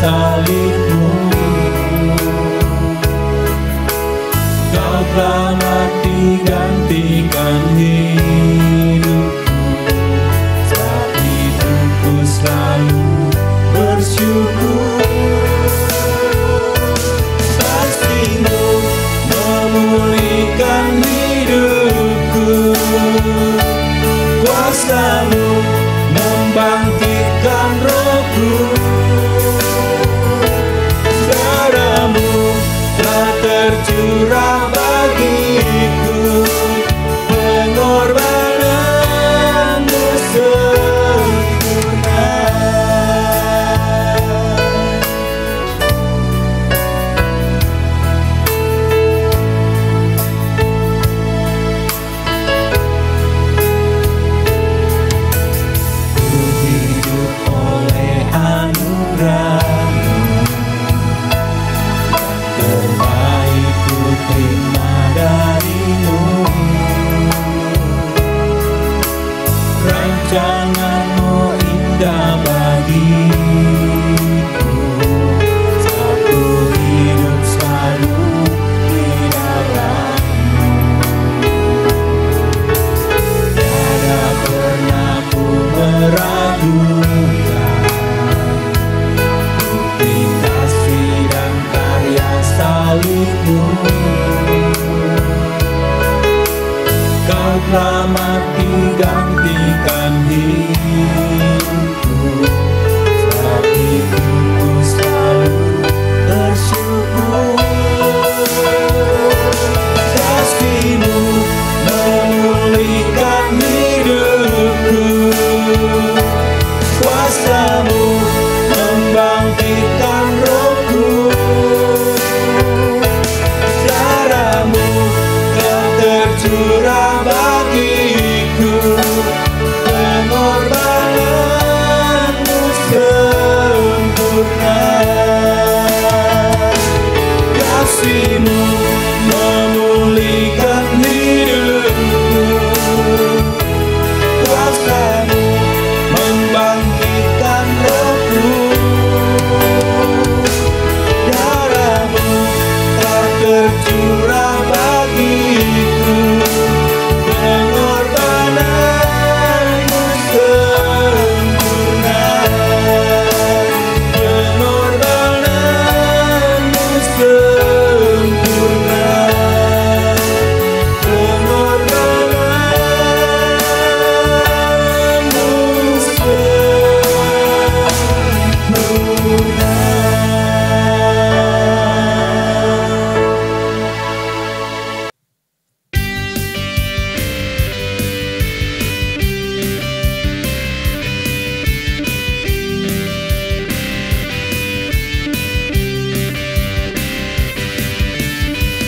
salibmu. Kau telah mati gantikan hidupku, saat itu ku selalu bersyukur. Kasih-Mu memulihkan hidupku, kuasa-Mu membangkitkan rohku. Darah-Mu telah tercurah bagiku, pengorbanan-Mu sempurna. Ku hidup oleh anugerah-Mu, terbaik ku terima dari-Mu. Rancangan-Mu indah bagiku, saat ku hidup selalu di dalam-Mu. Tiada pernah ku meragukan bukti kasih dan karya salib-Mu. Kau telah mati gantikan hidupku, saat itu ku selalu bersyukur. Kasih-Mu memulihkan hidupku, kuasa-Mu membangkitkan rohku. Darah-Mu telah tercurah bagiku, pengorbanan-Mu sempurna. Kasih-Mu memulihkan hidupku, kuasa-Mu membangkitkan rohku. Darah-Mu telah tercurah bagiku, pengorbanan-Mu sempurna. Pengorbanan-Mu sempurna. Pengorbanan-Mu sempurna.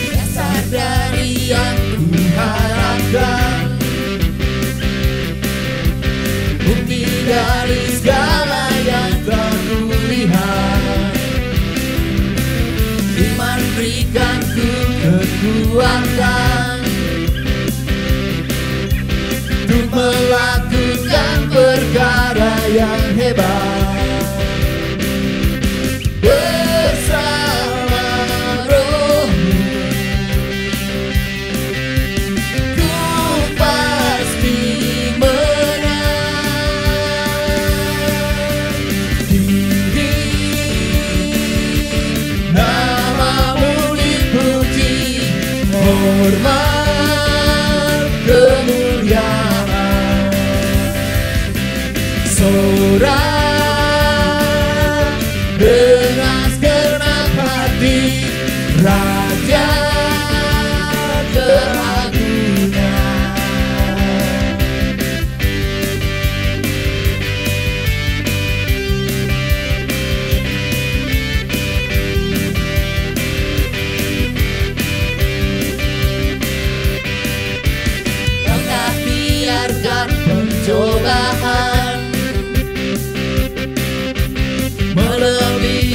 Dasar dari yang kuharapkan, bukti dari segala yang telah kulihat. Iman berikanku kekuatan untuk melakukan perkara yang hebat. Bersama Roh-Mu ku pasti menang. Tinggi nama-Mu dipuji, hormat kemuliaan. Sorak dengan segenap hati, Raja keagungan. Kau tak biarkan pencobaan melebihi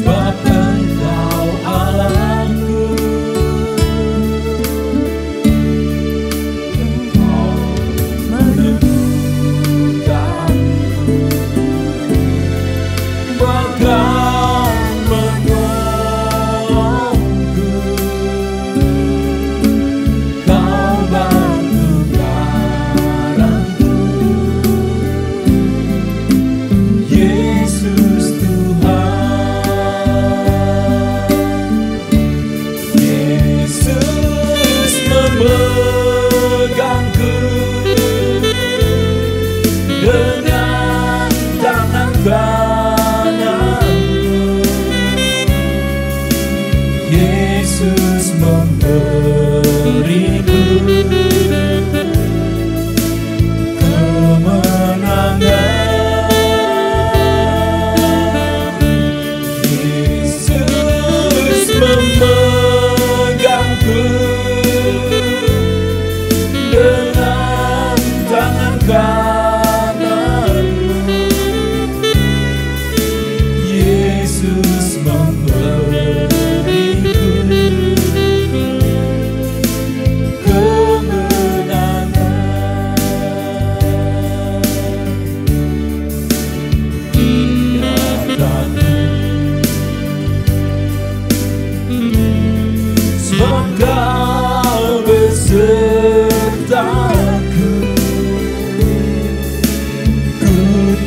sebab Engkau Allahku. Engkau meneguhkanku, bahkan menolongku. Kau bantu garangku, Yesus Tuhan. Yesus memegangku dengan tangan kananmu. Yesus memberiku kemenangan. Yesus memegangku dengan tangan kananmu. Yesus memberiku kemenangan. Ia takut sebab Kau besertaku. Ku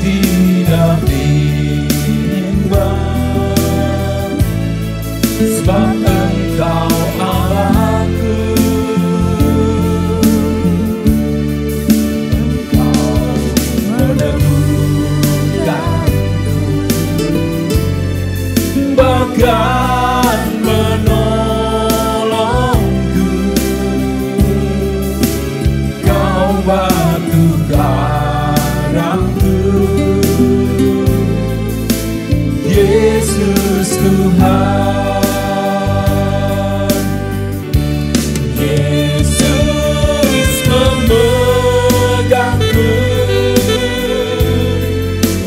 tidak bimbang sebab Engkau Allahku. Engkau meneguhkanku, bahkan menolongku. Kau batu garangku, Yesus Tuhan. Yesus memegangku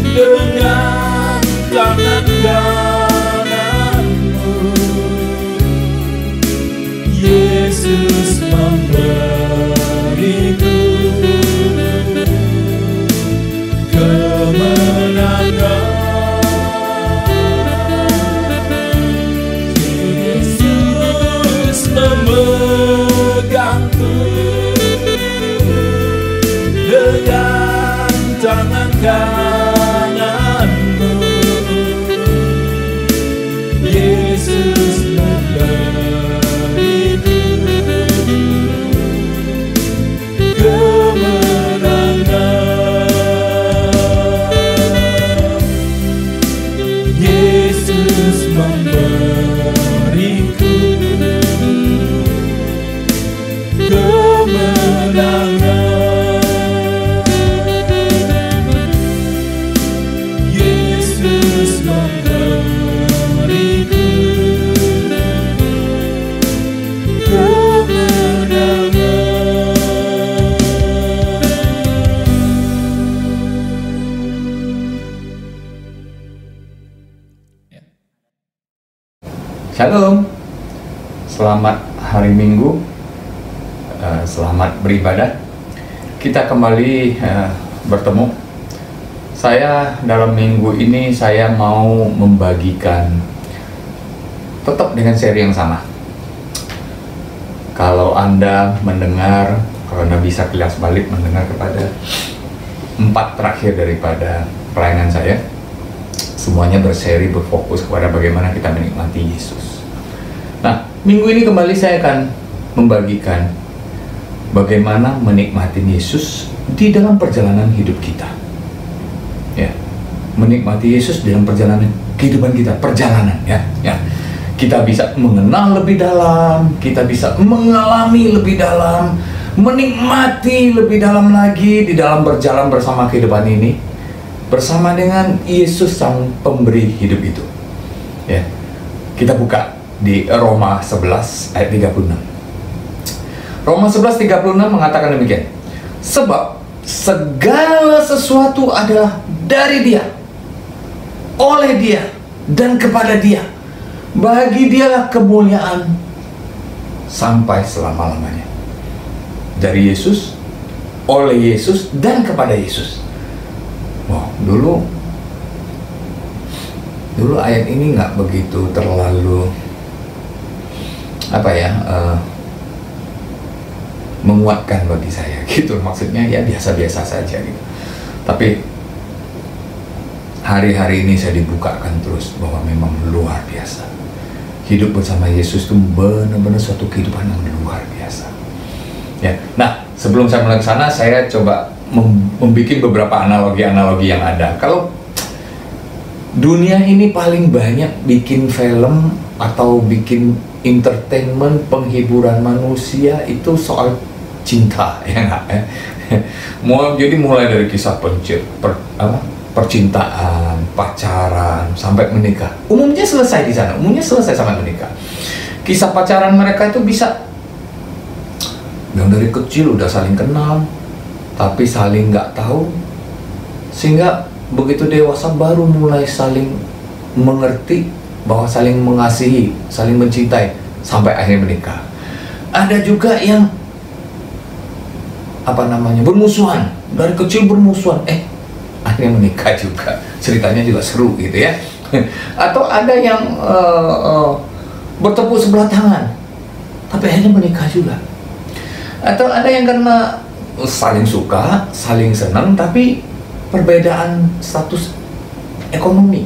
dengan tangan kananmu. Yesus memberiku kemenangan. Yesus memegangku dengan tangan kananmu. Yesus memberiku kemenangan. Yesus memberiku kemenangan. Yesus memberiku Shalom, selamat hari Minggu, selamat beribadah. Kita kembali bertemu. Saya dalam minggu ini saya mau membagikan tetap dengan seri yang sama. Kalau Anda mendengar, kalau Anda bisa kilas balik mendengar kepada 4 terakhir daripada pelayanan saya, semuanya berseri berfokus kepada bagaimana kita menikmati Yesus. Nah, minggu ini kembali saya akan membagikan bagaimana menikmati Yesus di dalam perjalanan hidup kita. Ya, menikmati Yesus dalam perjalanan kehidupan kita, perjalanan ya. Kita bisa mengenal lebih dalam, kita bisa mengalami lebih dalam, menikmati lebih dalam lagi di dalam berjalan bersama kehidupan ini. Bersama dengan Yesus sang pemberi hidup itu. Ya. Kita buka di Roma 11 ayat 36. Roma 11:36 mengatakan demikian. Sebab segala sesuatu adalah dari Dia, oleh Dia, dan kepada Dia. Bagi Dialah kemuliaan sampai selama-lamanya. Dari Yesus, oleh Yesus, dan kepada Yesus. Wow, dulu ayat ini nggak begitu terlalu menguatkan bagi saya gitu. Maksudnya ya biasa-biasa saja gitu. Tapi hari-hari ini saya dibukakan terus bahwa memang luar biasa. Hidup bersama Yesus itu benar-benar suatu kehidupan yang luar biasa. Ya. Nah, sebelum saya mulai ke sana, saya coba membuat beberapa analogi-analogi yang ada. Kalau dunia ini paling banyak bikin film atau bikin entertainment, penghiburan manusia itu soal cinta, ya nggak? Jadi mulai dari kisah percintaan, pacaran, sampai menikah. Umumnya selesai di sana, sampai menikah. Kisah pacaran mereka itu bisa yang dari kecil udah saling kenal, tapi saling nggak tahu, sehingga begitu dewasa baru mulai saling mengerti bahwa saling mengasihi, saling mencintai, sampai akhirnya menikah. Ada juga yang bermusuhan, dari kecil bermusuhan, akhirnya menikah juga. Ceritanya juga seru gitu ya. Atau ada yang bertepuk sebelah tangan, tapi akhirnya menikah juga. Atau ada yang karena saling suka, saling senang, tapi perbedaan status ekonomi,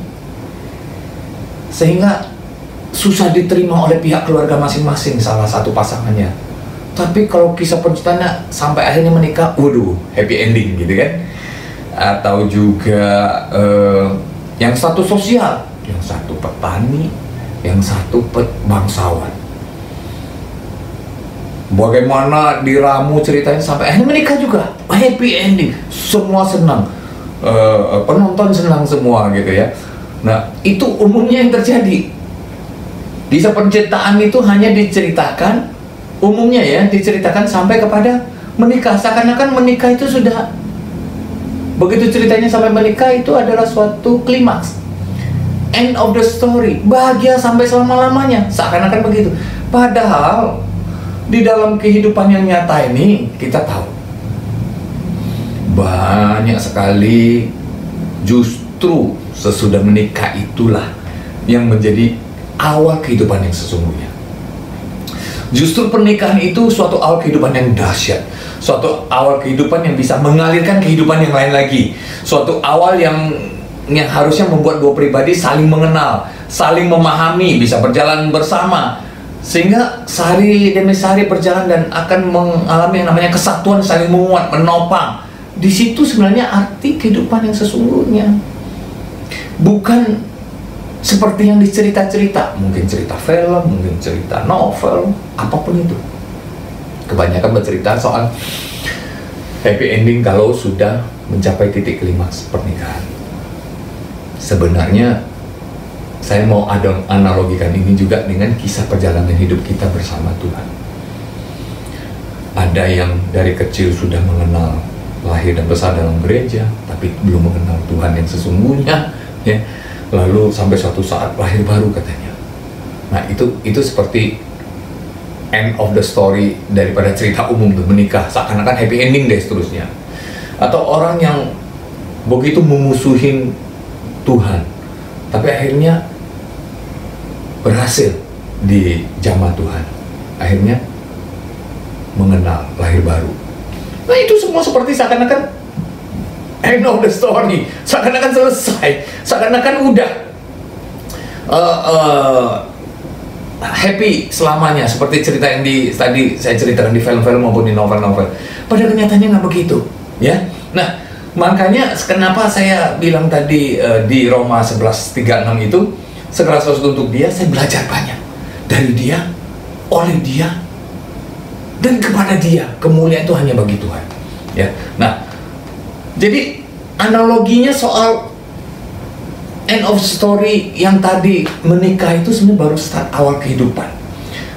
sehingga susah diterima oleh pihak keluarga masing-masing salah satu pasangannya. Tapi kalau kisah percintaannya sampai akhirnya menikah, waduh, happy ending gitu kan. Atau juga yang status sosial, yang satu petani, yang satu bangsawan. Bagaimana diramu ceritanya sampai akhirnya menikah juga, happy ending, semua senang, penonton senang semua gitu ya. Nah, itu umumnya yang terjadi. Kisah percintaan itu hanya diceritakan, umumnya ya, diceritakan sampai kepada menikah. Seakan-akan menikah itu sudah, begitu ceritanya sampai menikah itu adalah suatu klimaks, end of the story, bahagia sampai selama-lamanya, seakan-akan begitu. Padahal di dalam kehidupan yang nyata ini kita tahu banyak sekali justru sesudah menikah itulah yang menjadi awal kehidupan yang sesungguhnya. Justru pernikahan itu suatu awal kehidupan yang dahsyat, suatu awal kehidupan yang bisa mengalirkan kehidupan yang lain lagi, suatu awal yang harusnya membuat dua pribadi saling mengenal, saling memahami, bisa berjalan bersama, sehingga sehari demi sehari berjalan dan akan mengalami yang namanya kesatuan, saling menguat, menopang. Di situ sebenarnya arti kehidupan yang sesungguhnya, bukan seperti yang dicerita-cerita, mungkin cerita film, mungkin cerita novel, apapun itu. Kebanyakan bercerita soal happy ending kalau sudah mencapai titik klimaks pernikahan. Sebenarnya saya mau analogikan ini juga dengan kisah perjalanan hidup kita bersama Tuhan. Ada yang dari kecil sudah mengenal, lahir dan besar dalam gereja, tapi belum mengenal Tuhan yang sesungguhnya, ya. Lalu sampai suatu saat lahir baru katanya. Nah, itu seperti end of the story daripada cerita umum tuh, menikah, seakan-akan happy ending deh seterusnya. Atau orang yang begitu memusuhin Tuhan, tapi akhirnya berhasil di jamah Tuhan, akhirnya mengenal, lahir baru. Nah, itu semua seperti seakan-akan end of the story, seakan-akan selesai, seakan-akan udah happy selamanya, seperti cerita yang tadi saya ceritakan di film-film maupun di novel-novel. Padahal kenyataannya nggak begitu, ya. Nah, makanya kenapa saya bilang tadi di Roma 11:36 itu, segala sesuatu untuk Dia, saya belajar banyak dari Dia, oleh Dia, dan kepada Dia. Kemuliaan itu hanya bagi Tuhan, ya. Nah, jadi analoginya soal end of story yang tadi menikah itu sebenarnya baru start awal kehidupan.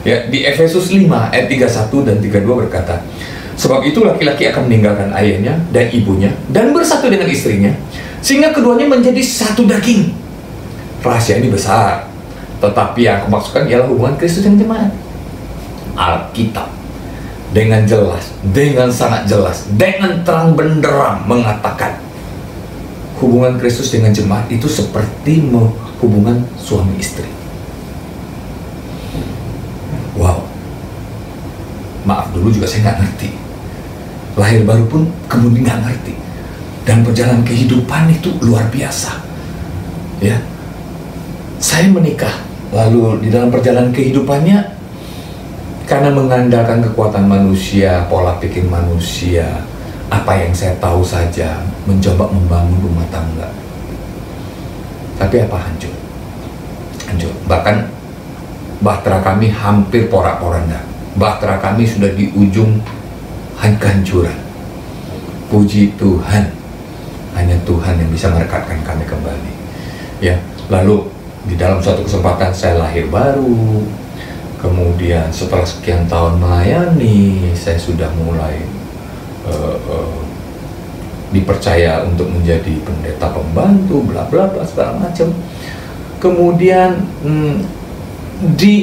Ya, di Efesus 5 ayat 31 dan 32 berkata, sebab itu laki-laki akan meninggalkan ayahnya dan ibunya dan bersatu dengan istrinya, sehingga keduanya menjadi satu daging. rahasia ini besar. Tetapi yang aku maksudkan ialah hubungan Kristus dengan jemaat. Alkitab dengan jelas, dengan sangat jelas, dengan terang benderang mengatakan hubungan Kristus dengan jemaat itu seperti hubungan suami istri. Wow, maaf dulu juga saya nggak ngerti. Lahir baru pun kemudian nggak ngerti. Dan perjalanan kehidupan itu luar biasa. Ya, saya menikah, lalu di dalam perjalanan kehidupannya, karena mengandalkan kekuatan manusia, pola pikir manusia, apa yang saya tahu saja, mencoba membangun rumah tangga. Tapi apa, hancur. Hancur. Bahkan bahtera kami hampir porak-poranda. Bahtera kami sudah di ujung kehancuran. Puji Tuhan, hanya Tuhan yang bisa merekatkan kami kembali. Ya, lalu di dalam suatu kesempatan saya lahir baru. Kemudian setelah sekian tahun melayani, saya sudah mulai dipercaya untuk menjadi pendeta pembantu, bla bla bla segala macam. Kemudian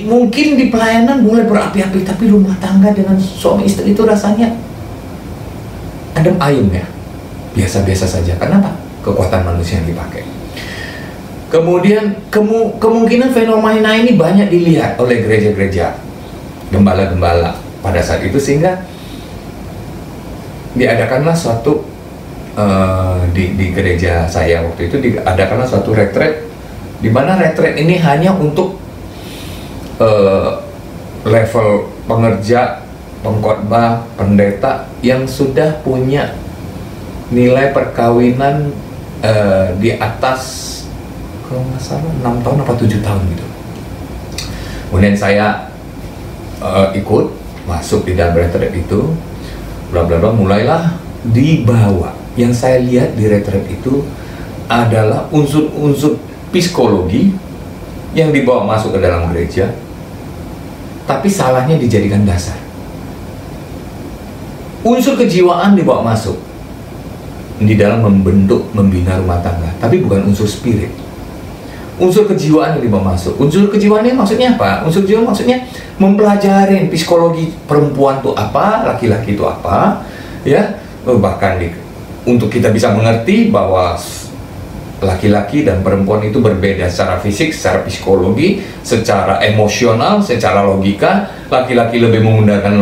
mungkin di pelayanan boleh berapi-api, tapi rumah tangga dengan suami istri itu rasanya adem ayem ya, biasa-biasa saja. Kenapa? Kekuatan manusia yang dipakai. Kemudian kemungkinan fenomena ini banyak dilihat oleh gereja-gereja, gembala-gembala pada saat itu, sehingga diadakanlah suatu di gereja saya waktu itu diadakanlah suatu retret, di mana retret ini hanya untuk level pengerja, pengkhotbah, pendeta yang sudah punya nilai perkawinan di atas, kalau nggak salah 6 tahun apa 7 tahun gitu. Kemudian saya ikut masuk di dalam retret itu, bla bla bla, mulailah dibawa. Yang saya lihat di retret itu adalah unsur-unsur psikologi yang dibawa masuk ke dalam gereja, tapi salahnya dijadikan dasar. Unsur kejiwaan dibawa masuk di dalam membentuk, membina rumah tangga, tapi bukan unsur spirit. Unsur kejiwaan yang dibawa masuk. Unsur kejiwaan ini maksudnya apa? Unsur kejiwaan maksudnya mempelajari psikologi perempuan itu apa, laki-laki itu apa, ya. Bahkan untuk kita bisa mengerti bahwa laki-laki dan perempuan itu berbeda secara fisik, secara psikologi, secara emosional, secara logika. Laki-laki lebih menggunakan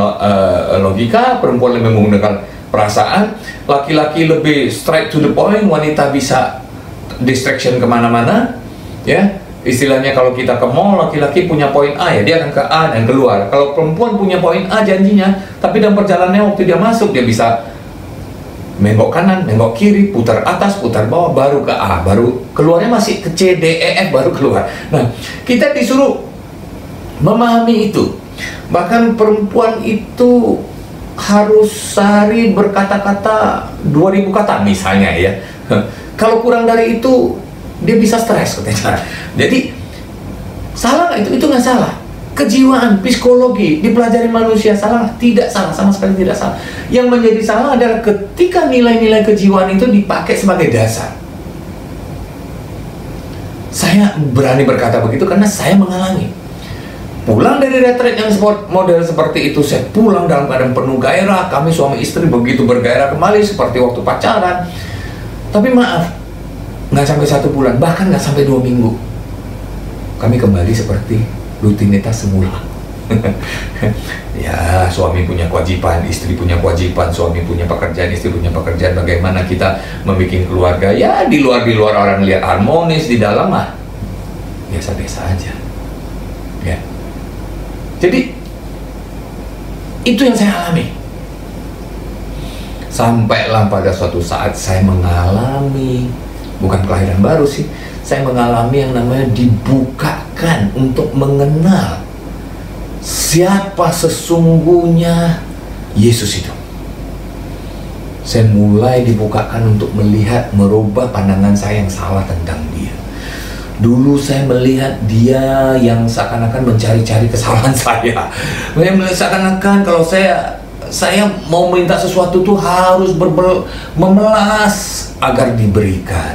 logika, perempuan lebih menggunakan perasaan. Laki-laki lebih straight to the point, wanita bisa distraction kemana-mana, ya. Istilahnya kalau kita ke mall, laki-laki punya poin A, ya dia akan ke A dan keluar. Kalau perempuan punya poin A janjinya, tapi dalam perjalanannya waktu dia masuk, dia bisa menggok kanan, menggok kiri, putar atas, putar bawah, baru ke A, baru keluarnya masih ke C, D, E, F, baru keluar. Nah, kita disuruh memahami itu. Bahkan perempuan itu harus sehari berkata-kata 2000 kata misalnya, ya. Kalau kurang dari itu, dia bisa stres katanya. Jadi, salah nggak itu? Itu nggak salah. Kejiwaan, psikologi, dipelajari manusia, salah? Tidak salah, sama sekali tidak salah. Yang menjadi salah adalah ketika nilai-nilai kejiwaan itu dipakai sebagai dasar. Saya berani berkata begitu karena saya mengalami. Pulang dari retret yang model seperti itu, saya pulang dalam keadaan penuh gairah. Kami suami istri begitu bergairah kembali seperti waktu pacaran. Tapi maaf, nggak sampai 1 bulan, bahkan nggak sampai 2 minggu, kami kembali seperti rutinitas semula. Ya, suami punya kewajiban, istri punya kewajiban, suami punya pekerjaan, istri punya pekerjaan. Bagaimana kita membuat keluarga? Ya, di luar orang lihat harmonis, di dalam mah biasa-biasa aja. Ya. Jadi itu yang saya alami. Sampailah pada suatu saat saya mengalami, bukan kelahiran baru sih, saya mengalami yang namanya dibukakan untuk mengenal siapa sesungguhnya Yesus itu. Saya mulai dibukakan untuk melihat, merubah pandangan saya yang salah tentang dia. Dulu saya melihat dia yang seakan-akan mencari-cari kesalahan saya. Seakan-akan kalau saya mau minta sesuatu tuh harus memelas agar diberikan.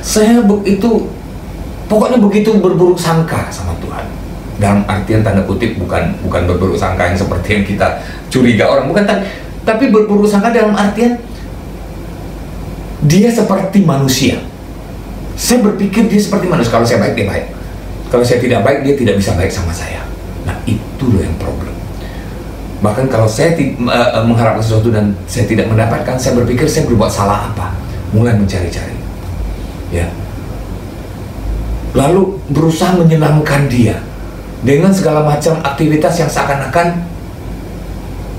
Saya begitu Pokoknya begitu berburuk sangka sama Tuhan. Dalam artian tanda kutip, bukan berburuk sangka yang seperti yang kita curiga orang, bukan, tapi berburuk sangka dalam artian dia seperti manusia. Saya berpikir dia seperti manusia. Kalau saya baik, dia baik. Kalau saya tidak baik, dia tidak bisa baik sama saya. Nah, itu loh yang problem. Bahkan kalau saya mengharapkan sesuatu dan saya tidak mendapatkan, saya berpikir saya berbuat salah apa. Mulai mencari-cari. Ya. Lalu berusaha menyenangkan dia dengan segala macam aktivitas yang seakan-akan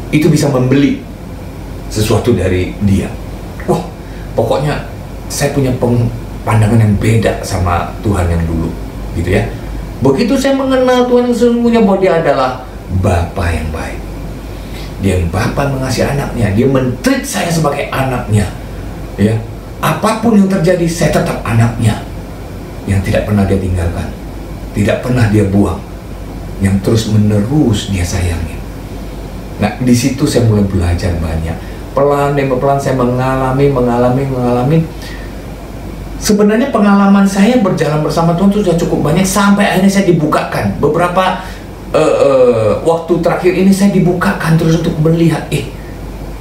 itu bisa membeli sesuatu dari dia. Wah, pokoknya saya punya pandangan yang beda sama Tuhan yang dulu, gitu ya. Begitu saya mengenal Tuhan yang sesungguhnya, bahwa dia adalah Bapa yang baik. Dia yang Bapa mengasihi anaknya, dia men-treat saya sebagai anaknya, ya. Apapun yang terjadi, saya tetap anaknya yang tidak pernah dia tinggalkan, tidak pernah dia buang, yang terus menerus dia sayangi. Nah, di situ saya mulai belajar banyak. Pelan demi pelan saya mengalami. Sebenarnya pengalaman saya berjalan bersama Tuhan itu sudah cukup banyak, sampai akhirnya saya dibukakan. Beberapa waktu terakhir ini saya dibukakan terus untuk melihat,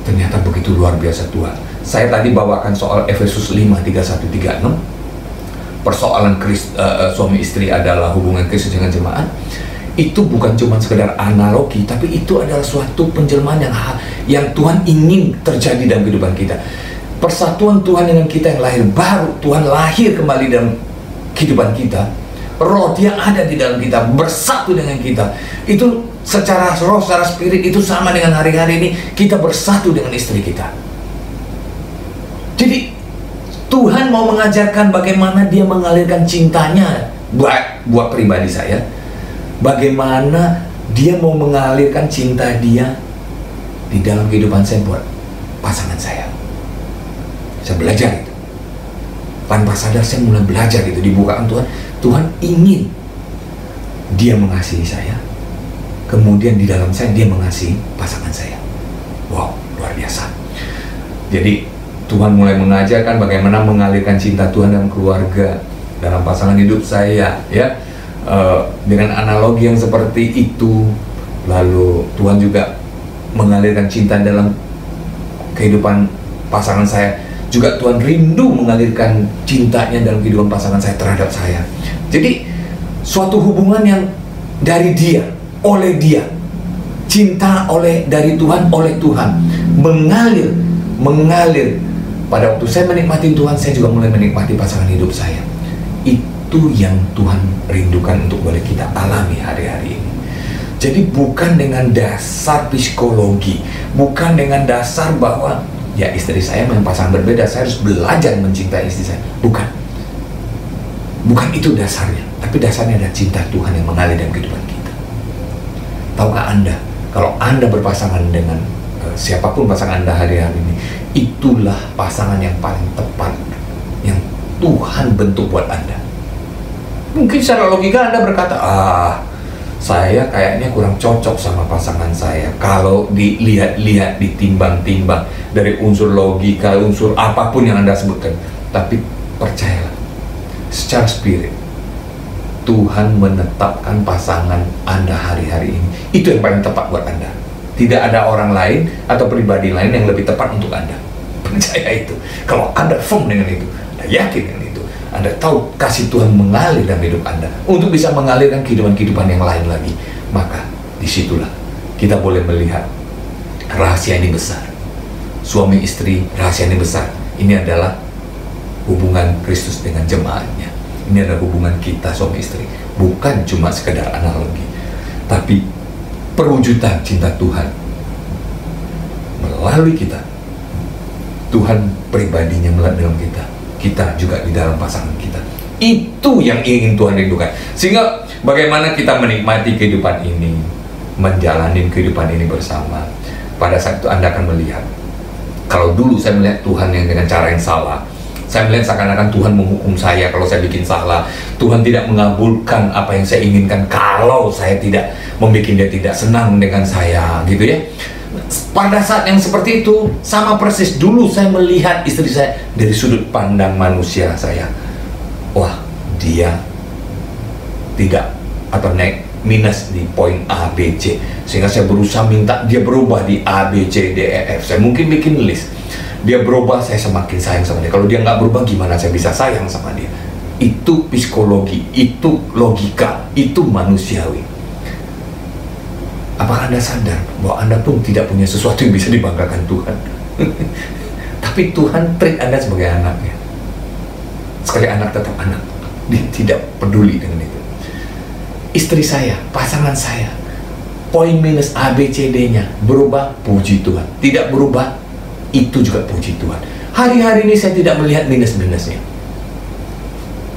ternyata begitu luar biasa Tuhan. Saya tadi bawakan soal Efesus 5:31-36. Persoalan suami istri adalah hubungan Kristus dengan jemaat. Itu bukan cuma sekedar analogi, tapi itu adalah suatu penjelmaan yang Tuhan ingin terjadi dalam kehidupan kita. Persatuan Tuhan dengan kita yang lahir baru, Tuhan lahir kembali dalam kehidupan kita. Roh dia ada di dalam kita, bersatu dengan kita. Itu secara roh, secara spirit itu sama dengan hari-hari ini kita bersatu dengan istri kita. Jadi Tuhan mau mengajarkan bagaimana dia mengalirkan cintanya buat pribadi saya. Bagaimana dia mau mengalirkan cinta dia di dalam kehidupan saya buat pasangan saya. Saya belajar itu. Tanpa sadar saya mulai belajar itu, dibukakan Tuhan. Tuhan ingin dia mengasihi saya. Kemudian di dalam saya dia mengasihi pasangan saya. Wow, luar biasa. Jadi Tuhan mulai mengajarkan bagaimana mengalirkan cinta Tuhan dalam keluarga, dalam pasangan hidup saya, ya. Dengan analogi yang seperti itu. Lalu Tuhan juga mengalirkan cinta dalam kehidupan pasangan saya. Juga Tuhan rindu mengalirkan cintanya dalam kehidupan pasangan saya terhadap saya. Jadi suatu hubungan yang dari dia, oleh dia, cinta dari Tuhan, oleh Tuhan, mengalir. Pada waktu saya menikmati Tuhan, saya juga mulai menikmati pasangan hidup saya. Itu yang Tuhan rindukan untuk boleh kita alami hari-hari ini. Jadi bukan dengan dasar psikologi, bukan dengan dasar bahwa ya istri saya memang pasangan berbeda, saya harus belajar mencintai istri saya. Bukan itu dasarnya, tapi dasarnya adalah cinta Tuhan yang mengalir dalam kehidupan kita. Tahukah Anda, kalau Anda berpasangan dengan siapapun pasangan Anda hari-hari ini, itulah pasangan yang paling tepat yang Tuhan bentuk buat Anda. Mungkin secara logika Anda berkata, saya kayaknya kurang cocok sama pasangan saya. Kalau dilihat-lihat, ditimbang-timbang dari unsur logika, unsur apapun yang Anda sebutkan. Tapi percayalah, secara spirit, Tuhan menetapkan pasangan Anda hari-hari ini. Itu yang paling tepat buat Anda. Tidak ada orang lain atau pribadi lain yang lebih tepat untuk Anda. Percaya itu. Kalau Anda firm dengan itu, Anda yakin dengan itu, Anda tahu kasih Tuhan mengalir dalam hidup Anda untuk bisa mengalirkan kehidupan-kehidupan yang lain lagi, maka disitulah kita boleh melihat rahasia ini besar. Suami istri, rahasia ini besar. Ini adalah hubungan Kristus dengan jemaatnya. Ini adalah hubungan kita suami istri, bukan cuma sekedar analogi, tapi perwujudan cinta Tuhan melalui kita. Tuhan pribadinya melalui dalam kita juga di dalam pasangan kita. Itu yang ingin Tuhan rindukan. Sehingga bagaimana kita menikmati kehidupan ini, menjalani kehidupan ini bersama. Pada saat itu Anda akan melihat, kalau dulu saya melihat Tuhan yang dengan cara yang salah, saya melihat seakan-akan Tuhan menghukum saya kalau saya bikin salah. Tuhan tidak mengabulkan apa yang saya inginkan kalau saya tidak membuat dia tidak senang dengan saya, gitu ya. Pada saat yang seperti itu, sama persis dulu saya melihat istri saya dari sudut pandang manusia saya. Wah, dia tidak atau naik minus di poin A, B, C, sehingga saya berusaha minta dia berubah di A, B, C, D, E, F. Saya mungkin bikin list, dia berubah, saya semakin sayang sama dia. Kalau dia nggak berubah, gimana saya bisa sayang sama dia? Itu psikologi, itu logika, itu manusiawi. Apakah Anda sadar bahwa Anda pun tidak punya sesuatu yang bisa dibanggakan Tuhan? Tapi Tuhan treat Anda sebagai anaknya. Sekali anak tetap anak, dia tidak peduli dengan itu. Istri saya, pasangan saya, poin minus A, B, C, D-nya berubah, puji Tuhan. Tidak berubah, itu juga puji Tuhan. Hari-hari ini saya tidak melihat minus-minusnya.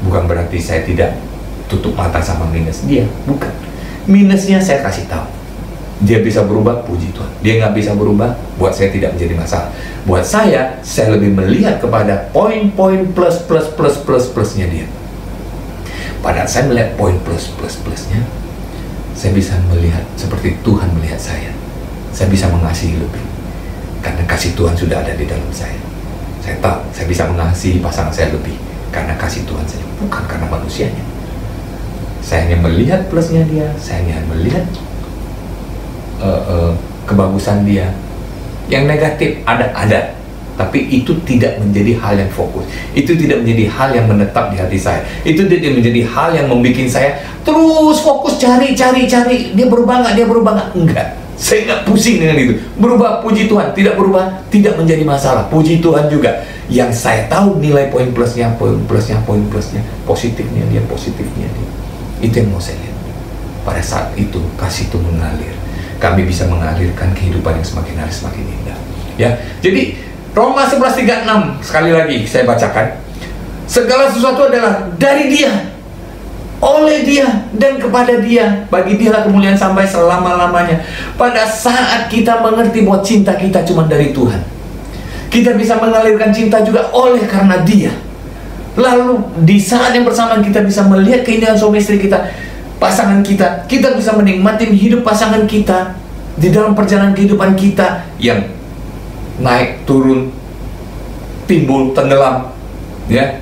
Bukan berarti saya tidak tutup mata sama minus dia, bukan. Minusnya saya kasih tahu. Dia bisa berubah, puji Tuhan. Dia nggak bisa berubah, buat saya tidak menjadi masalah. Buat saya lebih melihat kepada poin-poin plusnya dia. Padahal saya melihat poin plusnya, saya bisa melihat seperti Tuhan melihat saya. Saya bisa mengasihi lebih, karena kasih Tuhan sudah ada di dalam saya. Saya tahu, saya bisa mengasihi pasangan saya lebih, karena kasih Tuhan saja, bukan karena manusianya. Saya hanya melihat plusnya dia, saya hanya melihat kebagusan dia. Yang negatif ada, tapi itu tidak menjadi hal yang fokus. Itu tidak menjadi hal yang menetap di hati saya. Itu tidak menjadi hal yang membuat saya terus fokus cari. Dia berubah nggak? Enggak. Saya nggak pusing dengan itu. Berubah, puji Tuhan. Tidak berubah, tidak menjadi masalah. Puji Tuhan juga. Yang saya tahu nilai poin plusnya, positifnya dia. Itu yang mau saya lihat. Pada saat itu kasih itu mengalir. Kami bisa mengalirkan kehidupan yang semakin hari semakin indah. Ya, jadi Roma 11:36 sekali lagi saya bacakan. Segala sesuatu adalah dari Dia, oleh Dia, dan kepada Dia. Bagi Dia lah kemuliaan sampai selama-lamanya. Pada saat kita mengerti bahwa cinta kita cuma dari Tuhan, kita bisa mengalirkan cinta juga oleh karena Dia. Lalu di saat yang bersamaan kita bisa melihat keindahan suami istri kita, pasangan kita. Kita bisa menikmati hidup pasangan kita di dalam perjalanan kehidupan kita yang naik, turun, timbul, tenggelam, ya,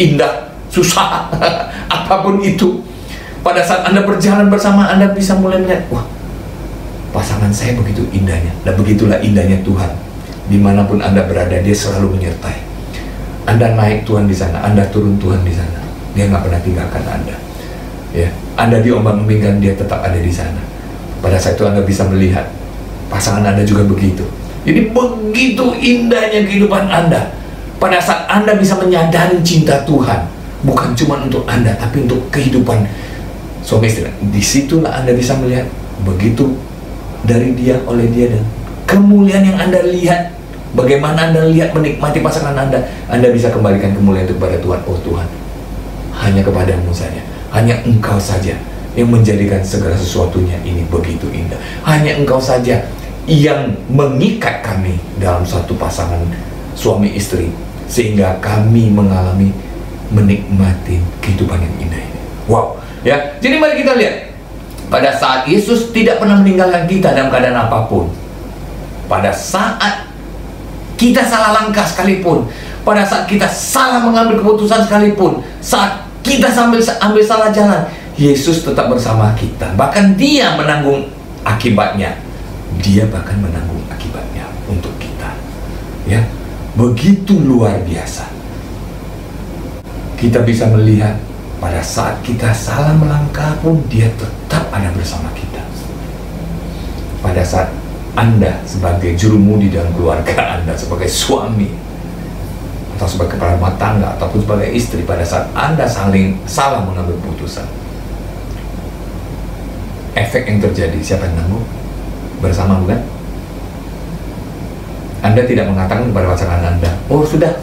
indah, susah, apapun itu. Pada saat Anda berjalan bersama, Anda bisa mulai melihat, wah, pasangan saya begitu indahnya. Dan begitulah indahnya Tuhan. Dimanapun Anda berada, Dia selalu menyertai. Anda naik, Tuhan di sana. Anda turun, Tuhan di sana. Dia nggak pernah tinggalkan Anda. Ya, Anda diombang-ambingkan, Dia tetap ada di sana. Pada saat itu Anda bisa melihat pasangan Anda juga begitu. Jadi begitu indahnya kehidupan Anda. Pada saat Anda bisa menyadari cinta Tuhan, bukan cuma untuk Anda, tapi untuk kehidupan suami istri. Disitulah Anda bisa melihat begitu dari Dia, oleh Dia, dan kemuliaan yang Anda lihat. Bagaimana Anda lihat, menikmati pasangan Anda bisa kembalikan kemuliaan itu kepada Tuhan. Oh Tuhan, hanya kepadamu saja, hanya Engkau saja yang menjadikan segala sesuatunya ini begitu indah. Hanya Engkau saja yang mengikat kami dalam satu pasangan suami istri, sehingga kami mengalami, menikmati kehidupan yang indah ini. Wow, ya. Jadi mari kita lihat, pada saat Yesus tidak pernah meninggalkan kita dalam keadaan apapun. Pada saat kita salah langkah sekalipun, pada saat kita salah mengambil keputusan sekalipun, saat kita ambil salah jalan, Yesus tetap bersama kita. Bahkan Dia menanggung akibatnya. Dia bahkan menanggung akibatnya untuk kita. Ya, begitu luar biasa. Kita bisa melihat pada saat kita salah melangkah pun Dia tetap ada bersama kita. Pada saat Anda sebagai jurumudi dalam keluarga Anda, sebagai suami atau sebagai kepala rumah tangga ataupun sebagai istri, pada saat Anda salah mengambil keputusan, efek yang terjadi siapa yang tanggung? Bersama, bukan? Anda tidak mengatakan kepada pasangan Anda, oh sudah,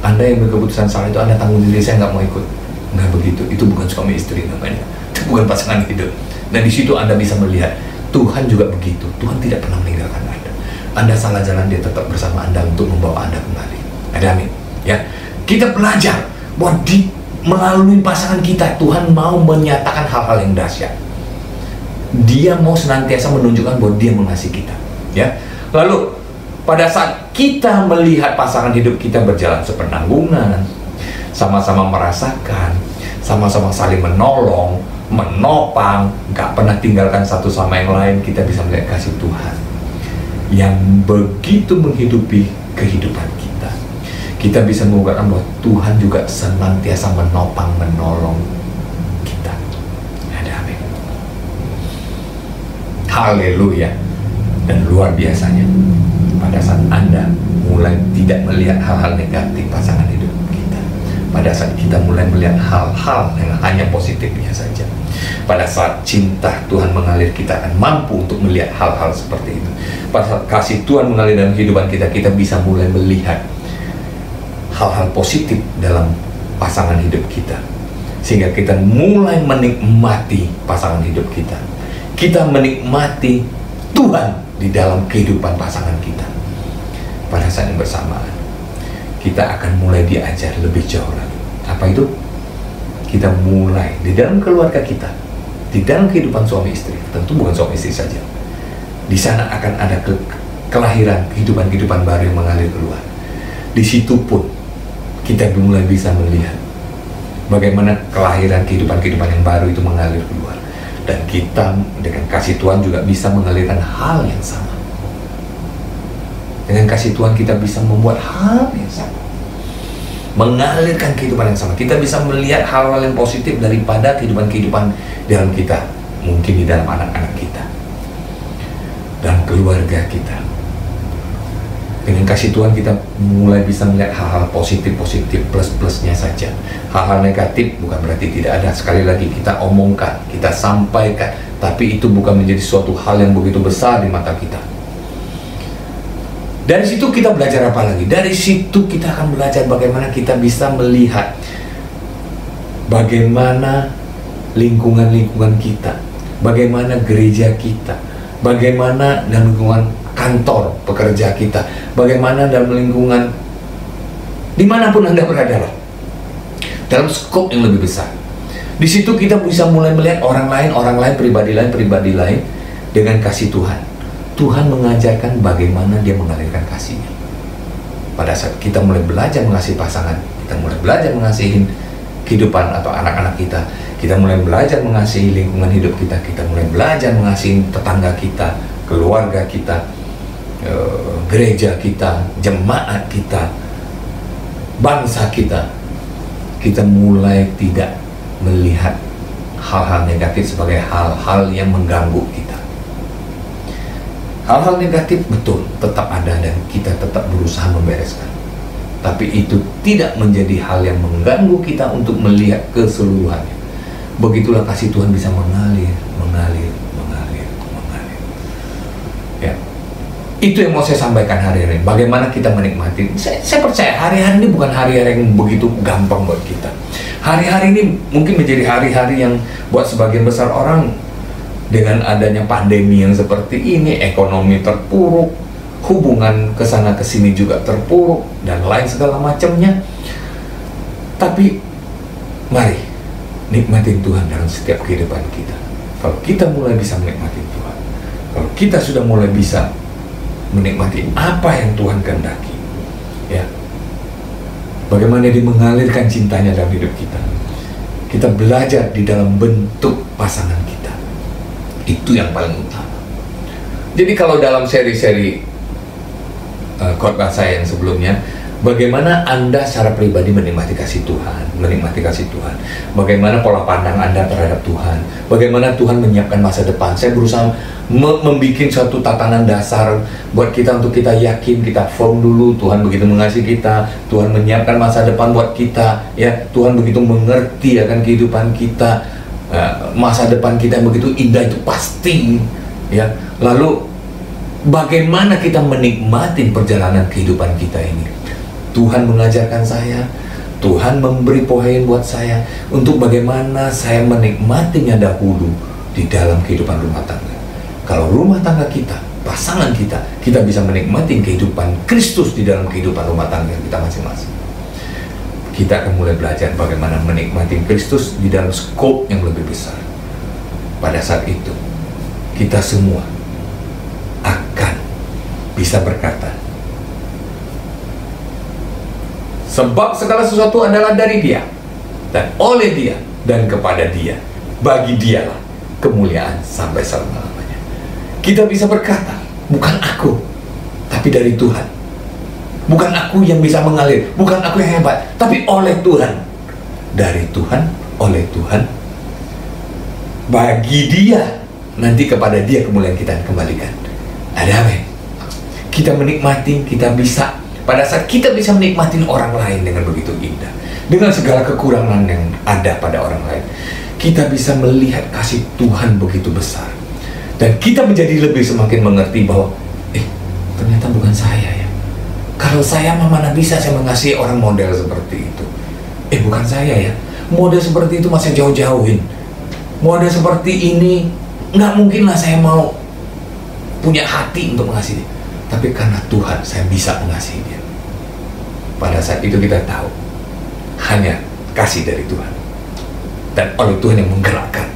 Anda yang berkeputusan salah itu Anda tanggung sendiri, saya nggak mau ikut. Nggak begitu, itu bukan suami istri namanya, itu bukan pasangan hidup. Dan di situ Anda bisa melihat Tuhan juga begitu. Tuhan tidak pernah meninggalkan Anda. Anda salah jalan, Dia tetap bersama Anda untuk membawa Anda kembali. Ada amin. Ya, kita belajar bahwa melalui pasangan kita Tuhan mau menyatakan hal-hal yang dahsyat. Dia mau senantiasa menunjukkan bahwa Dia mengasihi kita. Ya, lalu pada saat kita melihat pasangan hidup kita berjalan sepenanggungan, sama-sama merasakan, sama-sama saling menolong, menopang, nggak pernah tinggalkan satu sama yang lain, kita bisa melihat kasih Tuhan yang begitu menghidupi kehidupan kita. Kita bisa mengungkapkan bahwa Tuhan juga senantiasa menopang, menolong kita. Ada amin. Haleluya. Dan luar biasanya, pada saat Anda mulai tidak melihat hal-hal negatif pasangan hidup kita, pada saat kita mulai melihat hal-hal yang hanya positifnya saja, pada saat cinta Tuhan mengalir, kita akan mampu untuk melihat hal-hal seperti itu. Pada saat kasih Tuhan mengalir dalam kehidupan kita, kita bisa mulai melihat hal-hal positif dalam pasangan hidup kita, sehingga kita mulai menikmati pasangan hidup kita. Kita menikmati Tuhan di dalam kehidupan pasangan kita. Pada saat yang bersamaan, kita akan mulai diajar lebih jauh lagi. Apa itu? Kita mulai di dalam keluarga kita, di dalam kehidupan suami istri, tentu bukan suami istri saja. Di sana akan ada kelahiran kehidupan-kehidupan baru yang mengalir keluar. Di situ pun kita mulai bisa melihat bagaimana kelahiran kehidupan-kehidupan yang baru itu mengalir keluar. Dan kita dengan kasih Tuhan juga bisa mengalirkan hal yang sama. Dengan kasih Tuhan kita bisa membuat hal yang sama, mengalirkan kehidupan yang sama. Kita bisa melihat hal-hal yang positif daripada kehidupan-kehidupan dalam kita, mungkin di dalam anak-anak kita, dalam keluarga kita. Dengan kasih Tuhan kita mulai bisa melihat hal-hal positif-positif, plus-plusnya saja. Hal-hal negatif bukan berarti tidak ada. Sekali lagi kita omongkan, kita sampaikan, tapi itu bukan menjadi suatu hal yang begitu besar di mata kita. Dari situ kita belajar apa lagi? Dari situ kita akan belajar bagaimana kita bisa melihat bagaimana lingkungan-lingkungan kita, bagaimana gereja kita, bagaimana dalam lingkungan kantor pekerja kita, bagaimana dalam lingkungan dimanapun Anda berada lah, dalam skop yang lebih besar. Di situ kita bisa mulai melihat orang lain, pribadi lain dengan kasih Tuhan. Tuhan mengajarkan bagaimana dia mengalirkan kasihnya. Pada saat kita mulai belajar mengasihi pasangan, kita mulai belajar mengasihi kehidupan atau anak-anak kita, kita mulai belajar mengasihi lingkungan hidup kita, kita mulai belajar mengasihi tetangga kita, keluarga kita, gereja kita, jemaat kita, bangsa kita. Kita mulai tidak melihat hal-hal negatif sebagai hal-hal yang mengganggu kita. Hal-hal negatif betul tetap ada dan kita tetap berusaha membereskan. Tapi itu tidak menjadi hal yang mengganggu kita untuk melihat keseluruhannya. Begitulah kasih Tuhan bisa mengalir. Ya. Itu yang mau saya sampaikan hari-hari ini. Bagaimana kita menikmati. Saya percaya hari-hari ini bukan hari-hari yang begitu gampang buat kita. Hari-hari ini mungkin menjadi hari-hari yang buat sebagian besar orang, dengan adanya pandemi yang seperti ini, ekonomi terpuruk, hubungan kesana kesini juga terpuruk, dan lain segala macamnya. Tapi mari nikmatin Tuhan dalam setiap kehidupan kita. Kalau kita mulai bisa menikmati Tuhan, kalau kita sudah mulai bisa menikmati apa yang Tuhan kehendaki, ya, bagaimana dia mengalirkan cintanya dalam hidup kita. Kita belajar di dalam bentuk pasangan kita. Itu yang paling utama. Jadi kalau dalam seri-seri khotbah saya yang sebelumnya, bagaimana Anda secara pribadi menikmati kasih Tuhan, bagaimana pola pandang Anda terhadap Tuhan, bagaimana Tuhan menyiapkan masa depan. Saya berusaha membuat suatu tatanan dasar buat kita untuk kita yakin, kita firm dulu Tuhan begitu mengasihi kita, Tuhan menyiapkan masa depan buat kita, ya, Tuhan begitu mengerti akan kehidupan kita. Masa depan kita yang begitu indah itu pasti, ya. Lalu bagaimana kita menikmati perjalanan kehidupan kita ini? Tuhan mengajarkan saya, Tuhan memberi poin buat saya untuk bagaimana saya menikmatinya dahulu di dalam kehidupan rumah tangga. Kalau rumah tangga kita, pasangan kita bisa menikmati kehidupan Kristus di dalam kehidupan rumah tangga kita masing-masing. Kita akan mulai belajar bagaimana menikmati Kristus di dalam skop yang lebih besar. Pada saat itu, kita semua akan bisa berkata, sebab segala sesuatu adalah dari Dia, dan oleh Dia, dan kepada Dia, bagi Dialah kemuliaan sampai selama-lamanya. Kita bisa berkata, bukan aku, tapi dari Tuhan. Bukan aku yang bisa mengalir, bukan aku yang hebat, tapi oleh Tuhan. Dari Tuhan, oleh Tuhan, bagi Dia, nanti kepada Dia kemuliaan kita kembalikan. Ada amin. Kita menikmati, kita bisa, pada saat kita bisa menikmati orang lain dengan begitu indah, dengan segala kekurangan yang ada pada orang lain, kita bisa melihat kasih Tuhan begitu besar. Dan kita menjadi lebih semakin mengerti bahwa ternyata bukan saya ya. Kalau saya mana bisa saya mengasihi orang model seperti itu. Bukan saya ya. Model seperti itu masih jauh-jauhin. Model seperti ini nggak mungkinlah saya mau punya hati untuk mengasihi dia. Tapi karena Tuhan saya bisa mengasihi dia. Pada saat itu kita tahu hanya kasih dari Tuhan. Dan oleh Tuhan yang menggerakkan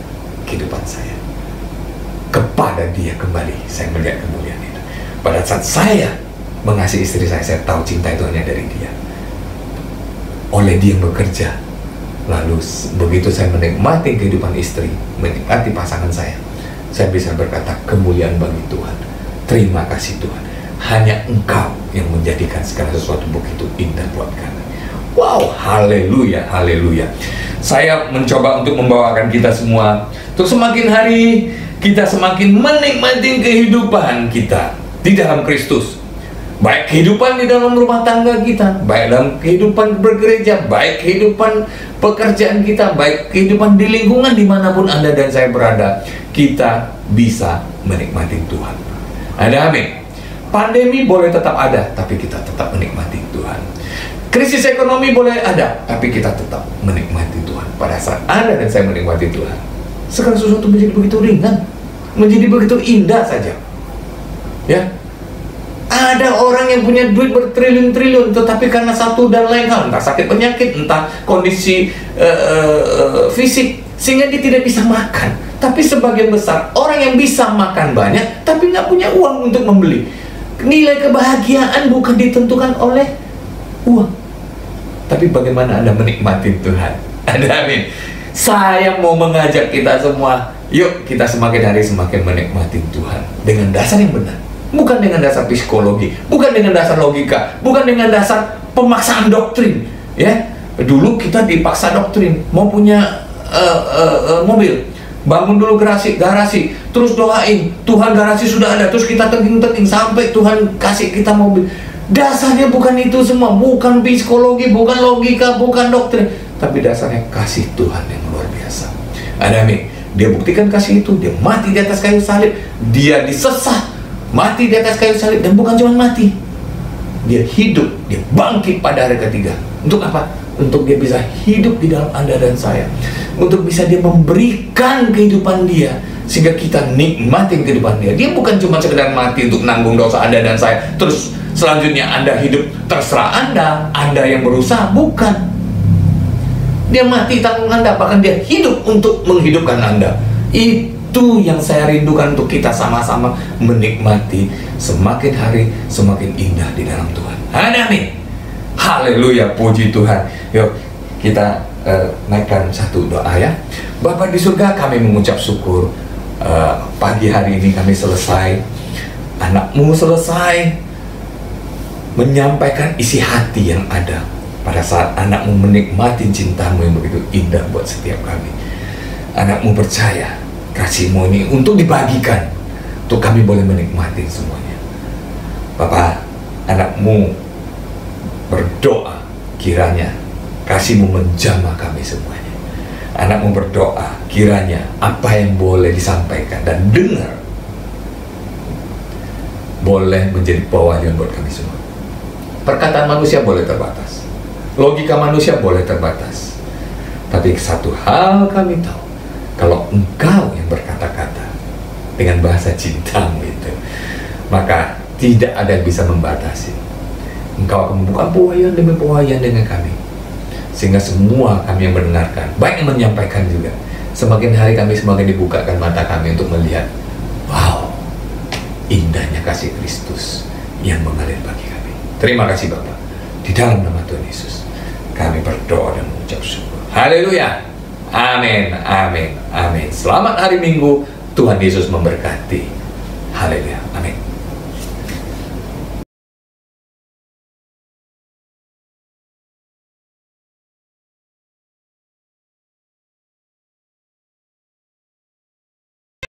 kehidupan saya. Kepada Dia kembali saya melihat kemuliaan itu. Pada saat saya mengasihi istri saya tahu cinta itu hanya dari Dia. Oleh Dia yang bekerja. Lalu begitu saya menikmati kehidupan istri, menikmati pasangan saya bisa berkata kemuliaan bagi Tuhan. Terima kasih Tuhan. Hanya Engkau yang menjadikan segala sesuatu begitu indah buat kami. Wow, haleluya, haleluya. Saya mencoba untuk membawakan kita semua untuk semakin hari kita semakin menikmati kehidupan kita di dalam Kristus. Baik kehidupan di dalam rumah tangga kita, baik dalam kehidupan bergereja, baik kehidupan pekerjaan kita, baik kehidupan di lingkungan dimanapun Anda dan saya berada, kita bisa menikmati Tuhan. Ada amin. Pandemi boleh tetap ada, tapi kita tetap menikmati Tuhan. Krisis ekonomi boleh ada, tapi kita tetap menikmati Tuhan. Pada saat Anda dan saya menikmati Tuhan, segala sesuatu menjadi begitu ringan, menjadi begitu indah saja. Ya, ada orang yang punya duit bertriliun-triliun, tetapi karena satu dan lain hal, entah sakit penyakit, entah kondisi fisik, sehingga dia tidak bisa makan. Tapi sebagian besar orang yang bisa makan banyak, tapi nggak punya uang untuk membeli. Nilai kebahagiaan bukan ditentukan oleh uang, tapi bagaimana Anda menikmati Tuhan. Ada amin. Saya mau mengajak kita semua, yuk kita semakin hari semakin menikmati Tuhan dengan dasar yang benar. Bukan dengan dasar psikologi, bukan dengan dasar logika, bukan dengan dasar pemaksaan doktrin. Ya, dulu kita dipaksa doktrin, mau punya mobil, bangun dulu garasi, terus doain Tuhan garasi sudah ada, terus kita tengking sampai Tuhan kasih kita mobil. Dasarnya bukan itu semua, bukan psikologi, bukan logika, bukan doktrin, tapi dasarnya kasih Tuhan yang luar biasa. Ada amin. Dia buktikan kasih itu, dia mati di atas kayu salib, dia disesat, mati di atas kayu salib, dan bukan cuma mati, dia hidup, dia bangkit pada hari ketiga. Untuk apa? Untuk dia bisa hidup di dalam Anda dan saya, untuk bisa dia memberikan kehidupan dia, sehingga kita nikmatin kehidupan dia. Dia bukan cuma sekedar mati untuk nanggung dosa Anda dan saya, terus selanjutnya Anda hidup, terserah Anda yang berusaha. Bukan. Dia mati tanggung Anda, bahkan dia hidup untuk menghidupkan Anda. Itu yang saya rindukan untuk kita sama-sama menikmati semakin hari semakin indah di dalam Tuhan. Amin. Haleluya, puji Tuhan. Yuk kita naikkan satu doa ya. Bapa di surga, kami mengucap syukur pagi hari ini kami selesai, anak-Mu selesai menyampaikan isi hati yang ada pada saat anak-Mu menikmati cinta-Mu yang begitu indah buat setiap kami. Anak-Mu percaya kasih-Mu ini untuk dibagikan, untuk kami boleh menikmati semuanya. Bapa, anak-Mu berdoa kiranya kasih-Mu menjamah kami semuanya. Anak-Mu berdoa kiranya apa yang boleh disampaikan dan dengar boleh menjadi pewahyuan buat kami semua. Perkataan manusia boleh terbatas, logika manusia boleh terbatas, tapi satu hal kami tahu, kalau Engkau yang berkata-kata dengan bahasa cinta-Mu itu, maka tidak ada yang bisa membatasi. Engkau akan membuka pewahyuan demi pewahyuan dengan kami, sehingga semua kami yang mendengarkan, baik yang menyampaikan juga, semakin hari kami semakin dibukakan mata kami untuk melihat, wow, indahnya kasih Kristus yang mengalir bagi kami. Terima kasih Bapa. Di dalam nama Tuhan Yesus kami berdoa dan mengucap syukur. Haleluya. Amin, amin, amin. Selamat hari Minggu, Tuhan Yesus memberkati.